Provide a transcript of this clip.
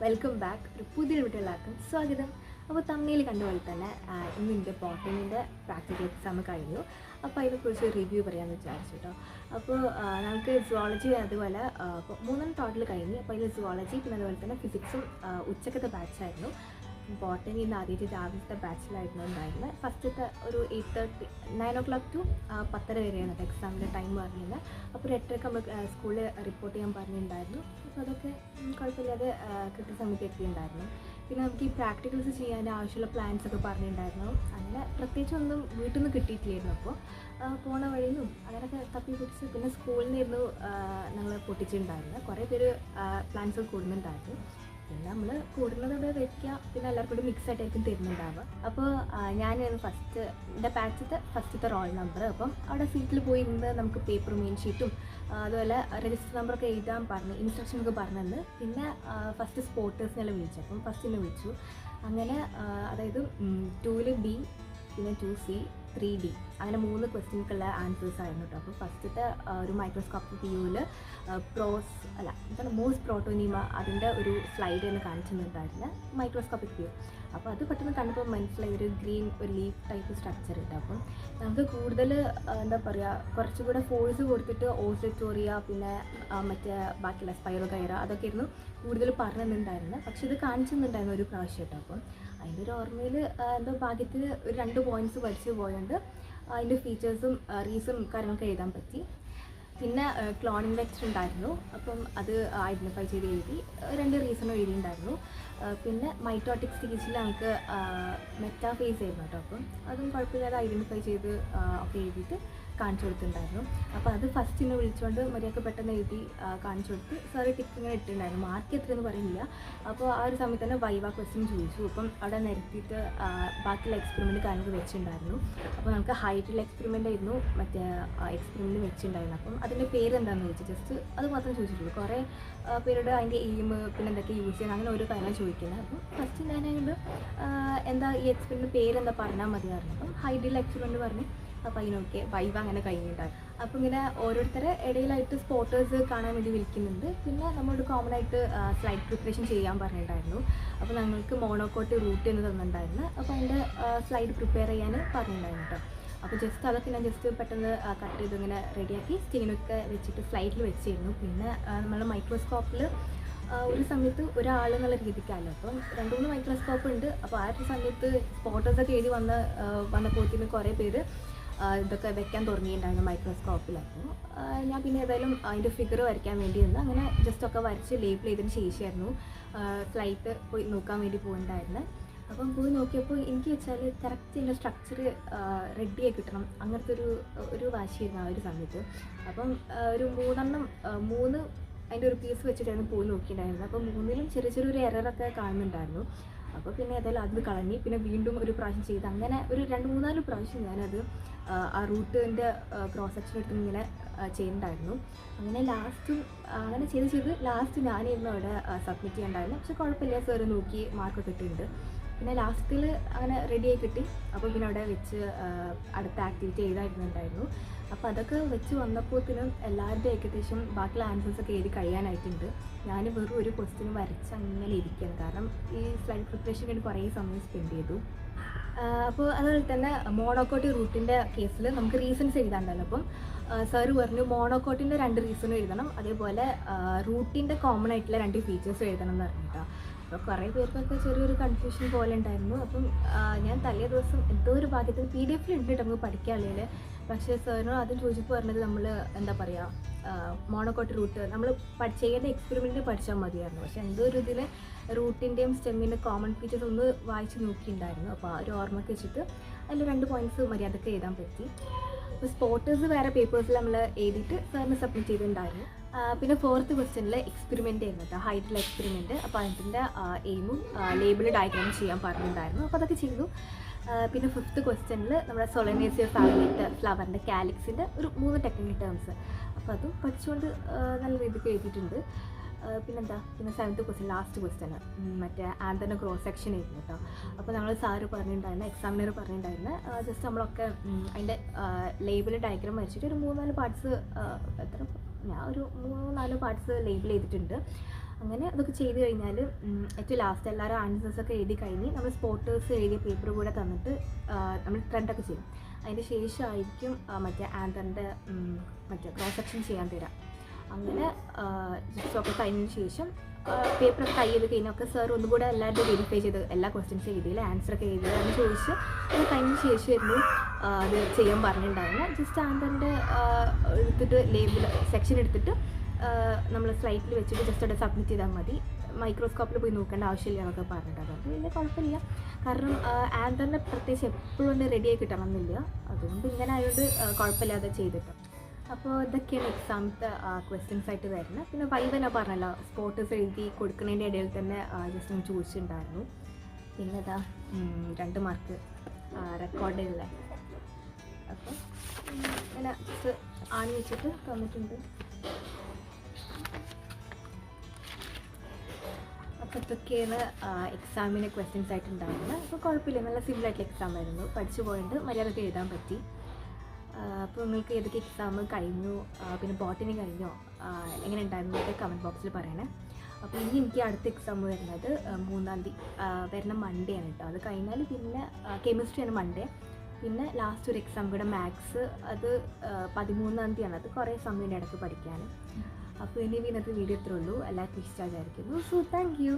Welcome back. ഒരു പുതിയ വീട്ടിലെല്ലാവർക്കും സ്വാഗതം. അപ്പോൾ തമ്മിൽ കണ്ട പോലെ തന്നെ ഇന്ന് എൻ്റെ ബോട്ടണിൻ്റെ പ്രാക്ടിക്കൽ എക്സാം കഴിഞ്ഞു. അപ്പോൾ അതിനെക്കുറിച്ച് റിവ്യൂ പറയാമെന്ന് വിചാരിച്ചു കേട്ടോ. അപ്പോൾ നമുക്ക് സുവോളജി അതുപോലെ അപ്പോൾ 3 ടോട്ടൽ കഴിഞ്ഞു. അപ്പോൾ അതിൽ സുവോളജി പിന്നെ അതുപോലെ തന്നെ ഫിസിക്സും ഉച്ചക്കത്തെ ബാച്ചായിരുന്നു. ബോട്ടണി ഇന്ന് ആദ്യമായിട്ട് രാവിലത്തെ ബാച്ചിലായിരുന്നു ഉണ്ടായിരുന്നത്. ഫസ്റ്റത്തെ ഒരു 8:30 9 o'clock to 10:30 വരെയാണ് എക്സാമിൻ്റെ ടൈം പറഞ്ഞിരുന്നത്. അപ്പോൾ ഒരു 8:00 നമ്മൾ സ്കൂളിൽ റിപ്പോർട്ട് ചെയ്യാൻ പറഞ്ഞിട്ടുണ്ടായിരുന്നു. അപ്പോൾ അതൊക്കെ കുഴപ്പമില്ലാതെ കൃത്യസമയത്ത് എത്തിയിട്ടുണ്ടായിരുന്നു. പിന്നെ നമുക്ക് ഈ പ്രാക്ടിക്കൽസ് ചെയ്യാൻ ആവശ്യമുള്ള പ്ലാൻസ് ഒക്കെ പറഞ്ഞിട്ടുണ്ടായിരുന്നു. അങ്ങനെ പ്രത്യേകിച്ചൊന്നും വീട്ടിൽ നിന്ന് കിട്ടിയിട്ടില്ലായിരുന്നു. അപ്പോൾ പോണ വഴിയും അങ്ങനെയൊക്കെ തപ്പി പിടിച്ച് പിന്നെ സ്കൂളിൽ നിന്നായിരുന്നു ഞങ്ങൾ പൊട്ടിച്ചിട്ടുണ്ടായിരുന്നു. കുറേ പേര് പ്ലാൻസ് കൂടുന്നുണ്ടായിരുന്നു. പിന്നെ നമ്മൾ കൂടുന്നത് ഇവിടെ വയ്ക്കുക, പിന്നെ എല്ലാവർക്കും കൂടി മിക്സ് ആയിട്ടായിരിക്കും തരുന്നുണ്ടാവുക. അപ്പോൾ ഞാനായിരുന്നു എൻ്റെ ബാച്ചിലത്തെ ഫസ്റ്റത്തെ റോൾ നമ്പർ. അപ്പം അവിടെ സീറ്റിൽ പോയി ഇരുന്ന് നമുക്ക് പേപ്പറും മെയിൻ ഷീറ്റും അതുപോലെ രജിസ്റ്റർ നമ്പറൊക്കെ എഴുതാൻ പറഞ്ഞ് ഇൻസ്ട്രക്ഷനൊക്കെ പറഞ്ഞത്. പിന്നെ ഫസ്റ്റ് സ്പോർട്ടേഴ്സിനെല്ലാം വിളിച്ചു. അപ്പം ഫസ്റ്റിനെ വിളിച്ചു. അങ്ങനെ അതായത് 2 B, പിന്നെ 2C, 3D അങ്ങനെ 3 ക്വസ്റ്റ്യൻക്കുള്ള ആൻസേഴ്സ് ആയിരുന്നു കേട്ടോ. അപ്പോൾ ഫസ്റ്റത്തെ ഒരു മൈക്രോസ്കോപ്പിക് വ്യൂവിൽ മോസ് പ്രോട്ടോനീമ അതിൻ്റെ ഒരു സ്ലൈഡ് എന്ന് കാണിച്ചിട്ടുണ്ടായിരുന്നു മൈക്രോസ്കോപ്പിക് വ്യൂ. അപ്പോൾ അത് പെട്ടെന്ന് കണ്ടപ്പോൾ മനസ്സിലായി ഒരു ഗ്രീൻ ഒരു ലീഫ് ടൈപ്പ് സ്ട്രക്ചർ ഉണ്ട്. അപ്പം നമുക്ക് കൂടുതൽ എന്താ പറയുക കുറച്ചുകൂടെ ഫോഴ്സ് കൊടുത്തിട്ട് ഓസിറ്റോറിയ പിന്നെ മറ്റേ ബാക്കിയുള്ള സ്പൈറോഗൈറ അതൊക്കെ ആയിരുന്നു കൂടുതൽ പറഞ്ഞിട്ടുണ്ടായിരുന്നത്. പക്ഷെ ഇത് കാണിച്ചിട്ടുണ്ടായിരുന്നു ഒരു പ്രാവശ്യം കേട്ടോ. അപ്പം അതിൻ്റെ ഒരു ഓർമ്മയിൽ എന്തോ ഭാഗ്യത്തിൽ ഒരു 2 പോയിൻറ്റ്സ് പഠിച്ചു പോയതുകൊണ്ട് അതിൻ്റെ ഫീച്ചേഴ്സും റീസണും കാര്യങ്ങളൊക്കെ എഴുതാൻ പറ്റി. പിന്നെ ക്ലോണിംഗ് വെക്ടർ ഉണ്ടായിരുന്നു. അപ്പം അത് ഐഡൻറ്റിഫൈ ചെയ്ത് എഴുതി 2 റീസണും എഴുതിയിട്ടുണ്ടായിരുന്നു. പിന്നെ മൈറ്റോട്ടിക് സ്റ്റേജിൽ നമുക്ക് മെറ്റാഫേസ് ആയിരുന്നു കേട്ടോ. അപ്പം അതും കുഴപ്പമില്ലാതെ ഐഡൻറ്റിഫൈ ചെയ്ത് ഒക്കെ എഴുതിയിട്ട് കാണിച്ചു കൊടുത്തിട്ടുണ്ടായിരുന്നു. അപ്പോൾ അത് ഫസ്റ്റിനെ വിളിച്ചുകൊണ്ട് മര്യാദക്ക് പെട്ടെന്ന് എഴുതി കാണിച്ചു കൊടുത്ത് സാറ് ടിക്ക് ഇങ്ങനെ ഇട്ടിട്ടുണ്ടായിരുന്നു. മാർക്ക് എത്രയെന്ന് പറയുന്നില്ല. അപ്പോൾ ആ ഒരു സമയത്ത് തന്നെ വൈവ ക്വസ്റ്റ്യൻ ചോദിച്ചു. അപ്പം അവിടെ നിരത്തിയിട്ട് ബാക്കിയുള്ള എക്സ്പെരിമെൻറ്റ് കാര്യങ്ങൾ വെച്ചിട്ടുണ്ടായിരുന്നു. അപ്പോൾ നമുക്ക് ഹൈറ്റുള്ള എക്സ്പെരിമെൻ്റ് ആയിരുന്നു മറ്റേ എക്സ്പെരിമെൻറ്റ് വെച്ചിട്ടുണ്ടായിരുന്നു. അപ്പം അതിൻ്റെ പേരെന്താണെന്ന് ചോദിച്ചു. ജസ്റ്റ് അത് മാത്രം ചോദിച്ചിട്ടുള്ളൂ. കുറേ പേരുടെ അതിൻ്റെ എയിം പിന്നെ എന്തൊക്കെ യൂസ് ചെയ്യാൻ അങ്ങനെ ഓരോ കാര്യം ചോദിക്കുന്നത്. അപ്പം ഫസ്റ്റ് ഞാനായത് എന്താ ഈ എക്സ്പെരിമെൻറ്റ് പേരെന്താ പറഞ്ഞാൽ മതിയായിരുന്നു. അപ്പം ഹൈറ്റുള്ള എക്സ്പെരിമെൻറ്റ് പറഞ്ഞ് അപ്പോൾ അതിനൊക്കെ വൈവ അങ്ങനെ കഴിഞ്ഞിട്ടുണ്ടായിരുന്നു. അപ്പോൾ ഇങ്ങനെ ഓരോരുത്തരെ ഇടയിലായിട്ട് സ്പോട്ടേഴ്സ് കാണാൻ വേണ്ടി വിളിക്കുന്നുണ്ട്. പിന്നെ നമ്മളോട് കോമൺ ആയിട്ട് സ്ലൈഡ് പ്രിപ്പറേഷൻ ചെയ്യാൻ പറഞ്ഞിട്ടുണ്ടായിരുന്നു. അപ്പോൾ ഞങ്ങൾക്ക് മോണോക്കോട്ട് റൂട്ട് എന്ന് തന്നിട്ടുണ്ടായിരുന്നു. അപ്പോൾ അതിൻ്റെ സ്ലൈഡ് പ്രിപ്പയർ ചെയ്യാൻ പറഞ്ഞിട്ടുണ്ടായിരുന്നു കേട്ടോ. അപ്പോൾ ജസ്റ്റ് അതൊക്കെ ഞാൻ ജസ്റ്റ് പെട്ടെന്ന് കട്ട് ചെയ്ത് ഇങ്ങനെ റെഡിയാക്കി സ്റ്റെയിനൊക്കെ വെച്ചിട്ട് സ്ലൈഡിൽ വെച്ചിരുന്നു. പിന്നെ നമ്മുടെ മൈക്രോസ്കോപ്പിൽ ഒരു സമയത്ത് ഒരാൾ എന്നുള്ള രീതിക്കല്ലോ. അപ്പം 2-3 മൈക്രോസ്കോപ്പ് ഉണ്ട്. അപ്പോൾ ആ ഒരു സമയത്ത് സ്പോട്ടേഴ്സൊക്കെ എഴുതി വന്നപ്പോഴത്തേന് കുറേ പേര് ഇതൊക്കെ വെക്കാൻ തുടങ്ങിയിട്ടുണ്ടായിരുന്നു മൈക്രോസ്കോപ്പിൽ. അപ്പോൾ ഞാൻ പിന്നെ ഏതായാലും അതിൻ്റെ ഫിഗർ വരയ്ക്കാൻ വേണ്ടി നിന്ന് അങ്ങനെ ജസ്റ്റൊക്കെ വരച്ച് ലേബിൾ ചെയ്തതിന് ശേഷമായിരുന്നു ഫ്ലൈറ്റ് പോയി നോക്കാൻ വേണ്ടി പോകുന്നുണ്ടായിരുന്നത്. അപ്പം പോയി നോക്കിയപ്പോൾ എനിക്ക് വെച്ചാൽ കറക്റ്റ് എൻ്റെ സ്ട്രക്ചർ റെഡിയായി കിട്ടണം അങ്ങനത്തെ ഒരു വാശിയായിരുന്നു ആ ഒരു സമയത്ത്. അപ്പം ഒരു 3 അതിൻ്റെ ഒരു പീസ് വെച്ചിട്ടായിരുന്നു പോയി നോക്കിയിട്ടുണ്ടായിരുന്നത്. അപ്പോൾ 3ലും ചെറിയൊരു എററൊക്കെ കാണുന്നുണ്ടായിരുന്നു. അപ്പോൾ പിന്നെ ഏതായാലും അത് കളഞ്ഞ് പിന്നെ വീണ്ടും ഒരു പ്രാവശ്യം ചെയ്ത് അങ്ങനെ ഒരു 2-3-4 പ്രാവശ്യം ഞാനത് ആ റൂട്ടിൻ്റെ ക്രോസ് സെക്ഷൻ എടുത്ത് ഇങ്ങനെ ചെയ്യുന്നുണ്ടായിരുന്നു. അങ്ങനെ അങ്ങനെ ചെയ്ത് ലാസ്റ്റ് ഞാനിരുന്നു അവിടെ സബ്മിറ്റ് ചെയ്യണ്ടായിരുന്നു. പക്ഷെ കുഴപ്പമില്ല, സാറ് നോക്കി മാർക്കൊക്കെ ഇട്ടിട്ടുണ്ട്. പിന്നെ ലാസ്റ്റിൽ അങ്ങനെ റെഡിയായി കിട്ടി. അപ്പോൾ പിന്നെ അവിടെ വെച്ച് അടുത്ത ആക്ടിവിറ്റി എഴുതായിരുന്നുണ്ടായിരുന്നു. അപ്പോൾ അതൊക്കെ വെച്ച് വന്നപ്പോഴത്തേനും എല്ലാവരുടെയും ഏകദേശം ബാക്കിയുള്ള ആൻസേഴ്സൊക്കെ എഴുതി കഴിയാനായിട്ടുണ്ട്. ഞാൻ വെറും ഒരു ക്വസ്റ്റ്യൻ വരച്ച് അങ്ങനെ ഇരിക്കുകയാണ്. കാരണം ഈ സ്ലൈഡ് പ്രിപ്പറേഷൻ വേണ്ടി കുറേ സമയം സ്പെൻഡ് ചെയ്തു. അപ്പോൾ അതുപോലെ തന്നെ മോണോക്കോട്ട് റൂട്ടിൻ്റെ കേസിൽ നമുക്ക് റീസൺസ് എഴുതാണ്ടല്ലോ. അപ്പം സാറ് പറഞ്ഞു മോണോക്കോട്ടിൻ്റെ 2 റീസണും എഴുതണം, അതേപോലെ റൂട്ടിൻ്റെ കോമൺ ആയിട്ടുള്ള 2 ഫീച്ചേഴ്സും എഴുതണം എന്ന് പറഞ്ഞു കേട്ടോ. അപ്പോൾ കുറേ പേർക്കൊക്കെ ചെറിയൊരു കൺഫ്യൂഷൻ പോലെ ഉണ്ടായിരുന്നു. അപ്പം ഞാൻ തലേ ദിവസം എന്തോ ഒരു ഭാഗ്യത്തിൽ PDF ഉണ്ട് നമുക്ക് പഠിക്കാനുള്ളതിൽ. പക്ഷേ സാറിനോട് ആദ്യം ചോദിച്ചപ്പോൾ പറഞ്ഞത് നമ്മൾ എന്താ പറയുക മോണോക്കോട്ട് റൂട്ട് നമ്മൾ ചെയ്യേണ്ട എക്സ്പെരിമെൻറ്റ് പഠിച്ചാൽ മതിയായിരുന്നു. പക്ഷേ എന്തോ ഒരു ഇതിൽ റൂട്ടിൻ്റെയും സ്റ്റെമ്മിൻ്റെ കോമൺ ഫീച്ചേഴ്സ് ഒന്ന് വായിച്ച് നോക്കിയിട്ടുണ്ടായിരുന്നു. അപ്പോൾ ആ ഒരു ഓർമ്മയ്ക്ക് വെച്ചിട്ട് അതിൽ 2 പോയിൻറ്റ്സ് മര്യാദക്ക് എഴുതാൻ പറ്റി. അപ്പോൾ സ്പോട്ടേഴ്സ് വേറെ പേപ്പേഴ്സിൽ നമ്മൾ എഴുതിയിട്ട് സാറിന് സബ്മിറ്റ് ചെയ്തിട്ടുണ്ടായിരുന്നു. പിന്നെ 4th ക്വസ്റ്റ്യനിൽ എക്സ്പെരിമെൻ്റ് ആയിരുന്നു കേട്ടോ, ഹൈറ്റുള്ള എക്സ്പെരിമെൻറ്റ്. അപ്പോൾ അതിൻ്റെ എയിമും ലേബിൾ ഡയഗ്രാം ചെയ്യാൻ പറഞ്ഞിട്ടുണ്ടായിരുന്നു. അപ്പോൾ അതൊക്കെ ചെയ്തു. പിന്നെ 5th ക്വസ്റ്റ്യനിൽ നമ്മുടെ സൊളനേസിയ ഫാമിലിത്തെ ഫ്ലവറിൻ്റെ കാലിക്സിൻ്റെ ഒരു 3 ടെക്നിക്കൽ ടേംസ്. അപ്പോൾ അതും പഠിച്ചുകൊണ്ട് നല്ല രീതിക്ക് എഴുതിയിട്ടുണ്ട്. പിന്നെ 7th ക്വസ്റ്റ്യൻ ലാസ്റ്റ് ക്വസ്റ്റ്യൻ മറ്റേ ആന്തറിൻ്റെ ക്രോസ് സെക്ഷൻ ആയിരുന്നു കേട്ടോ. അപ്പോൾ നമ്മൾ സാറ് പറഞ്ഞിട്ടുണ്ടായിരുന്നു, എക്സാമിനർ പറഞ്ഞിട്ടുണ്ടായിരുന്നു ജസ്റ്റ് നമ്മളൊക്കെ അതിൻ്റെ ലേബിൾ ഡയഗ്രാം വരച്ചിട്ട് ഒരു 3-4 പാർട്സ് ഞാൻ ഒരു 3-4 പാർട്സ് ലേബിൾ ചെയ്തിട്ടുണ്ട്. അങ്ങനെ അതൊക്കെ ചെയ്ത് കഴിഞ്ഞാൽ ഏറ്റവും ലാസ്റ്റ് എല്ലാവരും ആൻസേഴ്സൊക്കെ എഴുതി കഴിഞ്ഞ് നമ്മൾ സ്പോട്ടേഴ്സ് എഴുതിയ പേപ്പർ കൂടെ തന്നിട്ട് നമ്മൾ ട്രെൻഡൊക്കെ ചെയ്യും. അതിൻ്റെ ശേഷമായിരിക്കും മറ്റേ ആൻസറിൻ്റെ മറ്റേ ക്രോസ് സെക്ഷൻ ചെയ്യാൻ തരാം. അങ്ങനെ ജസ്റ്റൊക്കെ കഴിഞ്ഞതിന് ശേഷം പേപ്പറൊക്കെ കൈ ചെയ്ത് കഴിഞ്ഞൊക്കെ സാർ ഒന്നുകൂടെ എല്ലാവരും വെരിഫൈ ചെയ്ത് എല്ലാ ക്വസ്റ്റ്യൻസ് എഴുതിയില്ല, ആൻസറൊക്കെ എഴുതിയില്ല എന്ന് ചോദിച്ച് അത് കഴിഞ്ഞതിന് ശേഷമായിരുന്നു അത് ചെയ്യാൻ പറഞ്ഞിട്ടുണ്ടായിരുന്നു. ജസ്റ്റ് ആൻസറിൻ്റെ എടുത്തിട്ട് ലേബിൾ സെക്ഷൻ എടുത്തിട്ട് നമ്മൾ സ്ലൈറ്റിൽ വെച്ചിട്ട് ജസ്റ്റ് അവിടെ സബ്മിറ്റ് ചെയ്താൽ മതി, മൈക്രോസ്കോപ്പിൽ പോയി നോക്കേണ്ട ആവശ്യമില്ല എന്നൊക്കെ പറഞ്ഞിട്ടുണ്ട്. അതുകൊണ്ട് വലിയ കുഴപ്പമില്ല. കാരണം ആൻസറിൻ്റെ പ്രത്യേകിച്ച് എപ്പോഴും ഒന്ന് റെഡിയായി കിട്ടണമെന്നില്ല, അതുകൊണ്ട് ഇങ്ങനെ ആയതുകൊണ്ട് കുഴപ്പമില്ലാതെ ചെയ്തിട്ട്. അപ്പോൾ ഇതൊക്കെയാണ് എക്സാമത്തെ ക്വസ്റ്റ്യൻസ് ആയിട്ട് വരുന്നത്. പിന്നെ വൈവ ഞാൻ പറഞ്ഞല്ലോ, സ്പോട്ടേഴ്സ് എഴുതി കൊടുക്കുന്നതിൻ്റെ ഇടയിൽ തന്നെ ജസ്റ്റ് ഒന്ന് ചോദിച്ചിട്ടുണ്ടായിരുന്നു. പിന്നെ ഇതാ 2 മാർക്ക് റെക്കോർഡില്ല. അപ്പോൾ ഇങ്ങനെ ജസ്റ്റ് ആണി വെച്ചിട്ട് തന്നിട്ടുണ്ട്. അപ്പോൾ ഇതൊക്കെയാണ് എക്സാമിന് ക്വസ്റ്റ്യൻസ് ആയിട്ടുണ്ടായിരുന്നത്. അപ്പോൾ കുഴപ്പമില്ല, നല്ല സിമ്പിളായിട്ടുള്ള എക്സാം ആയിരുന്നു. പഠിച്ചു പോയിട്ട് മര്യാദയ്ക്ക് എഴുതാൻ പറ്റി. അപ്പോൾ നിങ്ങൾക്ക് ഏതൊക്കെ എക്സാം കഴിഞ്ഞു, പിന്നെ ബോട്ടണി കഴിഞ്ഞോ, എങ്ങനെ ഉണ്ടായിരുന്നു എന്നൊക്കെ കമൻറ്റ് ബോക്സിൽ പറയണേ. അപ്പോൾ ഇനി എനിക്ക് അടുത്ത എക്സാം വരുന്നത് 3-ാം തീയതി വരുന്ന മൺഡേ ആണ് കേട്ടോ. അത് കഴിഞ്ഞാൽ പിന്നെ കെമിസ്ട്രിയാണ് മൺഡേ. പിന്നെ ലാസ്റ്റ് ഒരു എക്സാം കൂടെ മാത്സ്, അത് 13-ാം തീയതിയാണ്. അത് കുറേ സമയം ഇടയ്ക്ക് പഠിക്കാൻ. അപ്പോൾ ഇനി ഇന്നത്തെ വീഡിയോ ഇത്രേ ഉള്ളൂ. എല്ലാവർക്കും ഇഷ്ടമായിരിക്കുന്നു. So thank you.